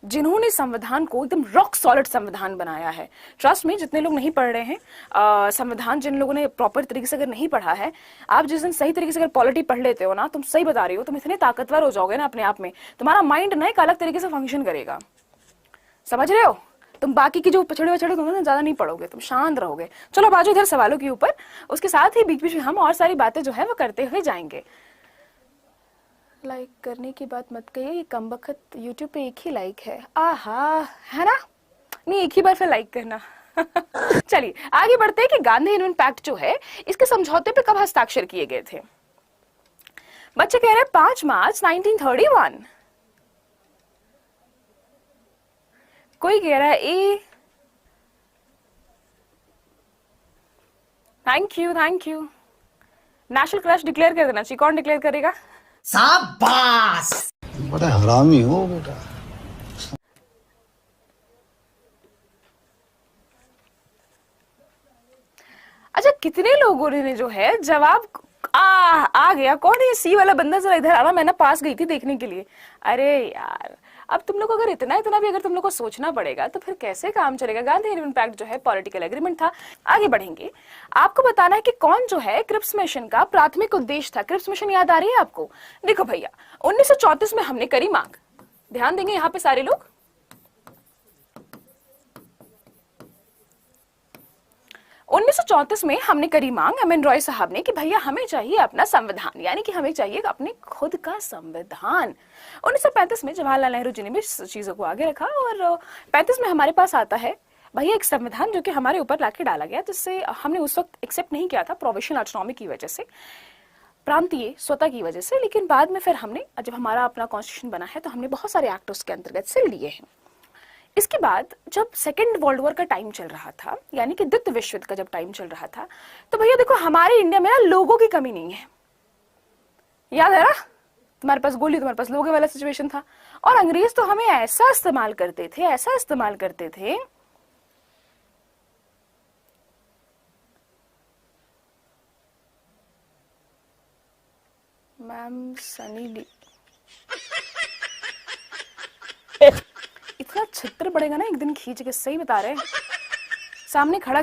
जिन्होंने संविधान को एकदम रॉक सॉलिड संविधान बनाया है। ट्रस्ट में, जितने लोग नहीं पढ़ रहे हैं संविधान, जिन लोगों ने प्रॉपर तरीके से अगर नहीं पढ़ा है, आप जिस दिन सही तरीके से अगर पॉलिटी पढ़ लेते हो ना, तुम सही बता रही हो, तुम इतने ताकतवर हो जाओगे ना अपने आप में, तुम्हारा माइंड ना एक अलग तरीके से फंक्शन करेगा। समझ रहे हो? तुम बाकी की जो पछड़े वछड़े होंगे ना, ज्यादा नहीं पढ़ोगे, तुम शांत रहोगे। चलो बाजू इधर सवालों के ऊपर, उसके साथ ही बीच बीच में हम और सारी बातें जो है वो करते हुए जाएंगे। लाइक करने की बात मत कहिए, ये कमबख्त यूट्यूब पे एक ही लाइक है। आहा, है ना? नहीं, एक ही बार फिर लाइक करना। चलिए आगे बढ़ते हैं कि गांधी इन्वेंट पैक्ट जो है, इसके समझौते पे कब हस्ताक्षर किए गए थे? बच्चे कह रहे हैं 5 मार्च 1931। कोई कह रहा है ए। Thank you, thank you. National crush declare कर देना चाहिए। कौन डिक्लेयर करेगा? शाबाश, बड़ा हरामी हो बेटा। अच्छा, कितने लोगों ने जो है जवाब आ गया। कौन है ये सी वाला बंदा? जरा इधर आना, मैं ना पास गई थी देखने के लिए। अरे यार, अब तुम लोग अगर इतना इतना भी अगर तुम लोग को सोचना पड़ेगा तो फिर कैसे काम चलेगा? गांधी इन्वेंट पैक्ट जो है पॉलिटिकल एग्रीमेंट था। आगे बढ़ेंगे, आपको बताना है कि कौन जो है क्रिप्स मिशन का प्राथमिक उद्देश्य था। क्रिप्स मिशन याद आ रही है आपको? देखो भैया, 1934 में हमने करी मांग। ध्यान देंगे यहाँ पे सारे लोग। 1934 में हमने करी मांग एम.एन. रॉय साहब ने कि भैया हमें चाहिए अपना संविधान, यानी कि हमें चाहिए अपने खुद का संविधान। 1935 में जवाहरलाल नेहरू जी ने भी चीजों को आगे रखा और 35 में हमारे पास आता है भैया एक संविधान जो कि हमारे ऊपर लाके डाला गया, जिससे हमने उस वक्त एक्सेप्ट नहीं किया था प्रोविशनल ऑटोनॉमी की वजह से, प्रांतीय स्वता की वजह से, लेकिन बाद में फिर हमने जब हमारा अपना कॉन्स्टिट्यूशन बना है तो हमने बहुत सारे एक्ट उसके अंतर्गत से लिए हैं। इसके बाद जब सेकेंड वर्ल्ड वॉर का टाइम चल रहा था, यानी कि द्वितीय विश्व युद्ध का जब टाइम चल रहा था, तो भैया देखो हमारे इंडिया में ना लोगों की कमी नहीं है। याद है ना? तुम्हारे पास गोली, तुम्हारे पास लोगों वाला सिचुएशन था। और अंग्रेज तो हमें ऐसा इस्तेमाल करते थे, ऐसा इस्तेमाल करते थे। मैम सनी डी इतना छित्र पड़ेगा ना एक दिन खींच के, सही बता रहे हैं। सामने खड़ा